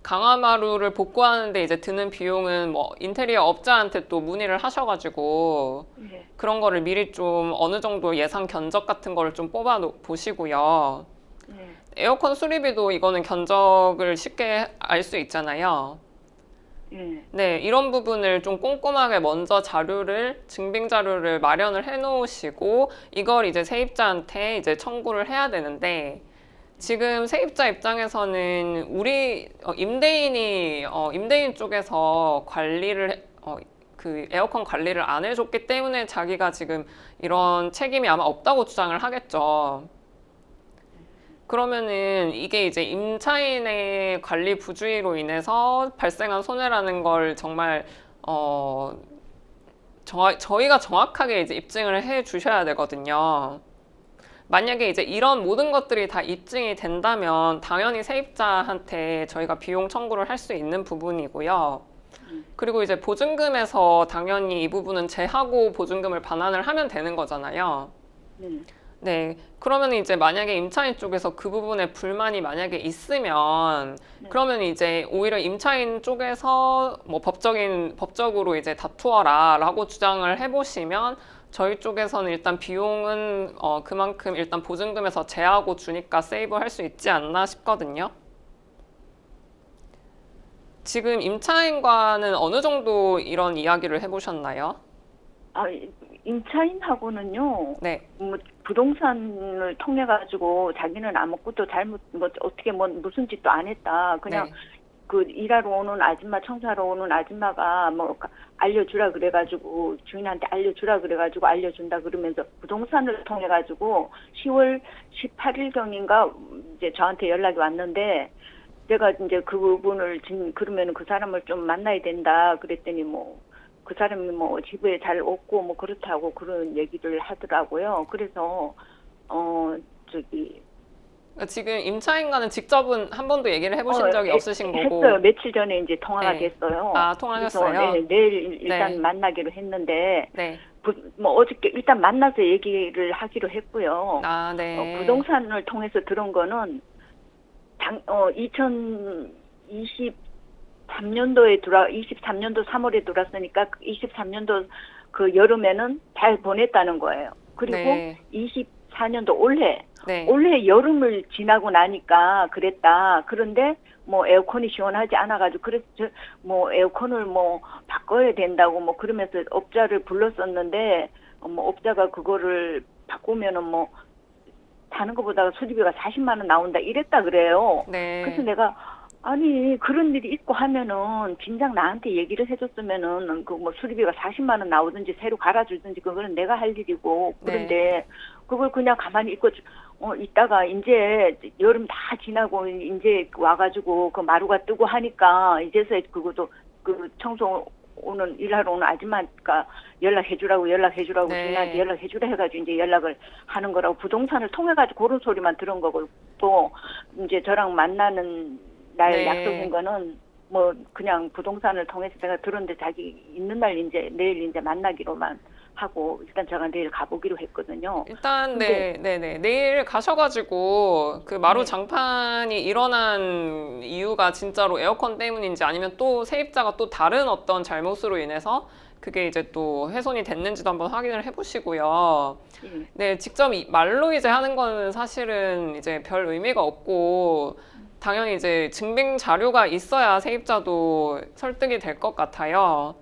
강화마루를 복구하는데 이제 드는 비용은 뭐 인테리어 업자한테 또 문의를 하셔가지고 예, 그런 거를 미리 좀 어느 정도 예상 견적 같은 거를 좀 뽑아 보시고요. 예, 에어컨 수리비도 이거는 견적을 쉽게 알 수 있잖아요. 예, 네, 이런 부분을 좀 꼼꼼하게 먼저 증빙 자료를 마련을 해 놓으시고 이걸 이제 세입자한테 이제 청구를 해야 되는데 지금 세입자 입장에서는 임대인 쪽에서 그 에어컨 관리를 안 해줬기 때문에 자기가 지금 이런 책임이 아마 없다고 주장을 하겠죠. 그러면은 이게 이제 임차인의 관리 부주의로 인해서 발생한 손해라는 걸 정말 저희가 정확하게 이제 입증을 해 주셔야 되거든요. 만약에 이제 이런 모든 것들이 다 입증이 된다면 당연히 세입자한테 저희가 비용 청구를 할 수 있는 부분이고요. 그리고 이제 보증금에서 당연히 이 부분은 제하고 보증금을 반환을 하면 되는 거잖아요. 네, 네. 그러면 이제 만약에 임차인 쪽에서 그 부분에 불만이 만약에 있으면 그러면 이제 오히려 임차인 쪽에서 뭐 법적으로 이제 다투어라 라고 주장을 해보시면 저희 쪽에서는 일단 비용은 그만큼 일단 보증금에서 제하고 주니까 세이브 할 수 있지 않나 싶거든요. 지금 임차인과는 어느 정도 이런 이야기를 해보셨나요? 아, 임차인하고는요, 네, 뭐, 부동산을 통해가지고 자기는 아무것도 잘못, 뭐, 어떻게 뭐, 무슨 짓도 안 했다. 그냥 네, 그 일하러 오는 아줌마, 청소하러 오는 아줌마가 뭐, 알려주라 그래가지고, 주인한테 알려주라 그래가지고 알려준다 그러면서 부동산을 통해가지고 10월 18일경인가 이제 저한테 연락이 왔는데, 제가 이제 그분을 그러면 그 사람을 좀 만나야 된다 그랬더니 뭐, 그 사람이 뭐 집에 잘 없고 뭐 그렇다고 그런 얘기를 하더라고요. 그래서 저기 지금 임차인과는 직접은 한 번도 얘기를 해보신 적이 없으신 거고. 했어요. 며칠 전에 이제 통화가 네. 됐어요. 아, 통화하셨어요? 그래서 네, 내일 일단 네. 만나기로 했는데 네. 뭐 어저께 일단 만나서 얘기를 하기로 했고요. 아, 네. 부동산을 통해서 들은 거는 23년도 3월에 들어왔으니까 23년도 그 여름에는 잘 보냈다는 거예요. 그리고 네. 24년도 올해 네. 여름을 지나고 나니까 그랬다. 그런데 뭐 에어컨이 시원하지 않아가지고 그래서 뭐 에어컨을 뭐 바꿔야 된다고 뭐 그러면서 업자를 불렀었는데 뭐 업자가 그거를 바꾸면은 뭐 다른 것보다 수리비가 40만 원 나온다 이랬다 그래요. 네. 그래서 내가 아니 그런 일이 있고 하면은 진작 나한테 얘기를 해줬으면은 그 뭐 수리비가 40만 원 나오든지 새로 갈아주든지 그거는 내가 할 일이고 그런데 그걸 그냥 가만히 있다가 이제 여름 다 지나고 이제 와가지고 그 마루가 뜨고 하니까 이제서 그것도 그 청소 오는 일하러 오는 아줌마가 연락해주라고 네. 주인한테 연락해주라 해가지고 이제 연락을 하는 거라고 부동산을 통해가지고 그런 소리만 들은 거고 또 이제 저랑 만나는 날 네. 약속인 거는 뭐 그냥 부동산을 통해서 제가 들었는데 자기 있는 날 이제 내일 이제 만나기로만 하고 일단 제가 내일 가보기로 했거든요. 일단 근데 내일 가셔가지고 그 마루 네. 장판이 일어난 이유가 진짜로 에어컨 때문인지 아니면 또 세입자가 또 다른 어떤 잘못으로 인해서 그게 이제 또 훼손이 됐는지도 한번 확인을 해보시고요. 예. 네, 직접 말로 이제 하는 거는 사실은 이제 별 의미가 없고 당연히 이제 증빙 자료가 있어야 세입자도 설득이 될 것 같아요.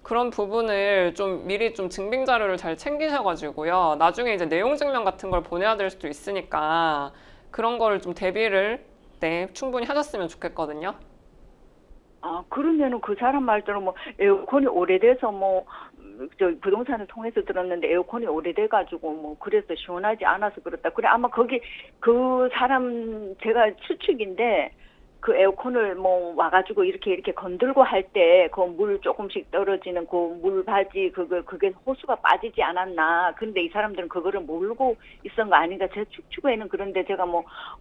그런 부분을 좀 미리 좀 증빙 자료를 잘 챙기셔가지고요. 나중에 이제 내용 증명 같은 걸 보내야 될 수도 있으니까 그런 거를 좀 대비를 충분히 하셨으면 좋겠거든요. 아, 그러면은 그 사람 말대로 뭐 에어컨이 오래돼서 뭐, 저 부동산을 통해서 들었는데 에어컨이 오래돼가지고 뭐 그래서 시원하지 않아서 그렇다. 그래, 아마 거기 그 사람 제가 추측인데 그 에어컨을 뭐 와가지고 이렇게 건들고 할 때 그 물 조금씩 떨어지는 그 물바지 그게 호수가 빠지지 않았나. 근데 이 사람들은 그거를 모르고 있었던 거 아닌가. 제 추측에는 그런데 제가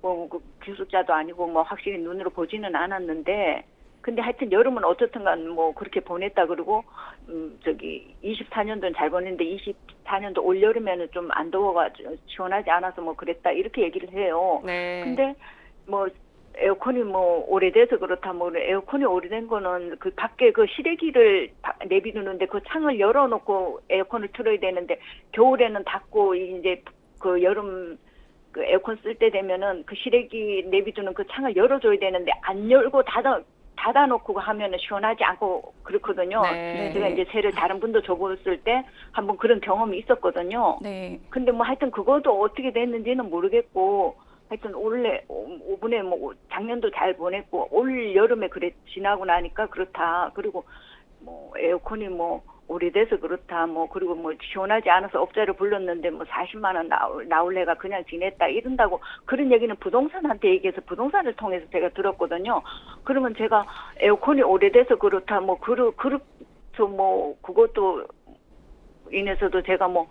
그 기술자도 아니고 뭐 확실히 눈으로 보지는 않았는데 근데 하여튼 여름은 어떻든 간 뭐 그렇게 보냈다 그러고 24년도는 잘 보냈는데 24년도 올 여름에는 좀 안 더워가지고 시원하지 않아서 뭐 그랬다 이렇게 얘기를 해요. 네. 근데 뭐 에어컨이 뭐 오래돼서 그렇다 뭐 에어컨이 오래된 거는 그 밖에 그 실외기를 내비두는데 그 창을 열어놓고 에어컨을 틀어야 되는데 겨울에는 닫고 이제 그 여름 그 에어컨 쓸 때 되면은 그 실외기 내비두는 그 창을 열어줘야 되는데 안 열고 닫아놓고 하면은 시원하지 않고 그렇거든요. 네. 제가 이제 새를 다른 분도 줘봤을 때 한번 그런 경험이 있었거든요. 네. 근데 뭐 하여튼 그것도 어떻게 됐는지는 모르겠고 하여튼 올해 5분에 뭐 작년도 잘 보냈고 올 여름에 그래 지나고 나니까 그렇다. 그리고 뭐 에어컨이 뭐 오래돼서 그렇다. 뭐 그리고 뭐 시원하지 않아서 업자를 불렀는데 뭐 40만 원 나올 애가 그냥 지냈다 이런다고 그런 얘기는 부동산한테 얘기해서 부동산을 통해서 제가 들었거든요. 그러면 제가 에어컨이 오래돼서 그렇다. 뭐 그렇죠. 뭐 그것도 인해서도 제가 뭐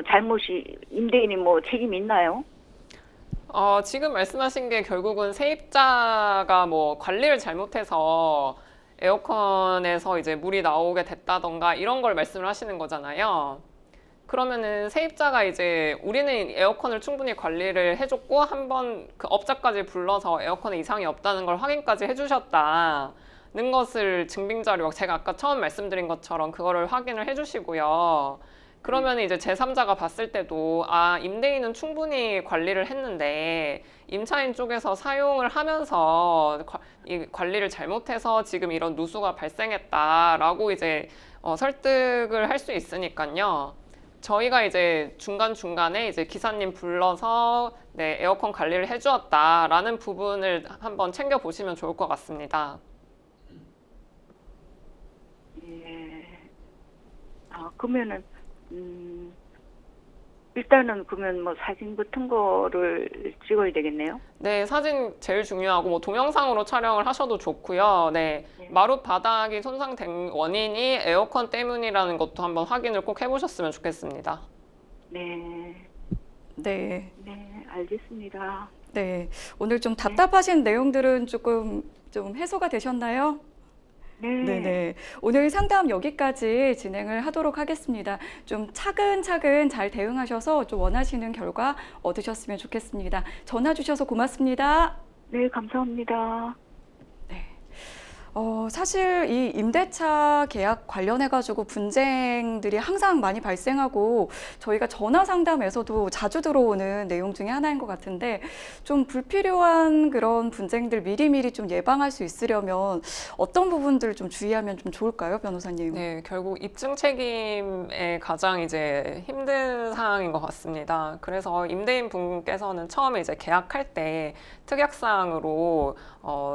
잘못이 임대인이 뭐 책임이 있나요? 지금 말씀하신 게 결국은 세입자가 뭐 관리를 잘못해서 에어컨에서 이제 물이 나오게 됐다던가 이런 걸 말씀을 하시는 거잖아요. 그러면은 세입자가 이제 우리는 에어컨을 충분히 관리를 해줬고 한번 그 업자까지 불러서 에어컨에 이상이 없다는 걸 확인까지 해주셨다는 것을 증빙 자료 제가 아까 처음 말씀드린 것처럼 그거를 확인을 해주시고요. 그러면 이제 제3자가 봤을 때도 임대인은 충분히 관리를 했는데 임차인 쪽에서 사용을 하면서 이 관리를 잘못해서 지금 이런 누수가 발생했다라고 이제 설득을 할 수 있으니까요. 저희가 이제 중간중간에 이제 기사님 불러서 에어컨 관리를 해주었다라는 부분을 한번 챙겨보시면 좋을 것 같습니다. 예. 그러면은 일단은 그러면 뭐 사진 같은 거를 찍어야 되겠네요. 네, 사진 제일 중요하고 뭐 동영상으로 촬영을 하셔도 좋고요. 네, 네. 마룻 바닥이 손상된 원인이 에어컨 때문이라는 것도 한번 확인을 꼭 해보셨으면 좋겠습니다. 네. 네. 네, 알겠습니다. 네. 오늘 좀 답답하신 내용들은 조금 좀 해소가 되셨나요? 네. 네네. 오늘 상담 여기까지 진행을 하도록 하겠습니다. 좀 차근차근 잘 대응하셔서 좀 원하시는 결과 얻으셨으면 좋겠습니다. 전화 주셔서 고맙습니다. 네, 감사합니다. 사실 이 임대차 계약 관련해가지고 분쟁들이 항상 많이 발생하고 저희가 전화 상담에서도 자주 들어오는 내용 중에 하나인 것 같은데 좀 불필요한 그런 분쟁들 미리미리 좀 예방할 수 있으려면 어떤 부분들 좀 주의하면 좀 좋을까요, 변호사님? 네, 결국 입증 책임에 가장 이제 힘든 사항인 것 같습니다. 그래서 임대인 분께서는 처음에 이제 계약할 때 특약사항으로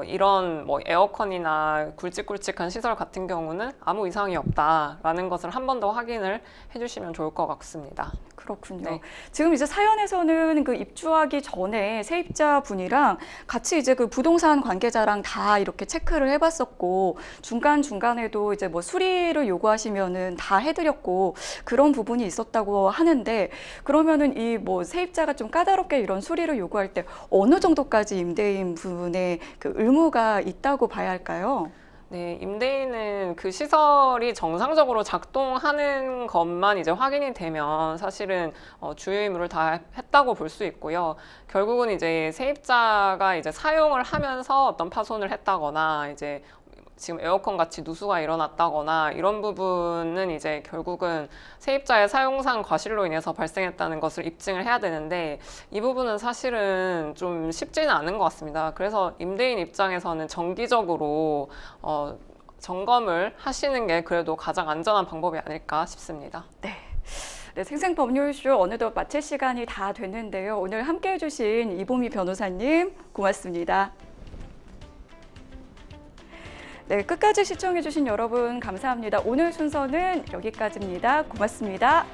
이런 뭐 에어컨이나 굵직굵직한 시설 같은 경우는 아무 이상이 없다라는 것을 한 번 더 확인을 해주시면 좋을 것 같습니다. 그렇군요. 네. 지금 이제 사연에서는 그 입주하기 전에 세입자 분이랑 같이 이제 그 부동산 관계자랑 다 이렇게 체크를 해봤었고 중간중간에도 이제 뭐 수리를 요구하시면은 다 해드렸고 그런 부분이 있었다고 하는데 그러면은 이 뭐 세입자가 좀 까다롭게 이런 수리를 요구할 때 어느 정도까지 임대인 분의 그 의무가 있다고 봐야 할까요? 네, 임대인은 그 시설이 정상적으로 작동하는 것만 이제 확인이 되면 사실은 주요 의무를 다 했다고 볼 수 있고요. 결국은 이제 세입자가 이제 사용을 하면서 어떤 파손을 했다거나 이제 지금 에어컨 같이 누수가 일어났다거나 이런 부분은 이제 결국은 세입자의 사용상 과실로 인해서 발생했다는 것을 입증을 해야 되는데 이 부분은 사실은 좀 쉽지는 않은 것 같습니다. 그래서 임대인 입장에서는 정기적으로 점검을 하시는 게 그래도 가장 안전한 방법이 아닐까 싶습니다. 네, 생생법률쇼 어느덧 마칠 시간이 다 됐는데요. 오늘 함께해 주신 이보미 변호사님 고맙습니다. 네, 끝까지 시청해 주신 여러분 감사합니다. 오늘 순서는 여기까지입니다. 고맙습니다.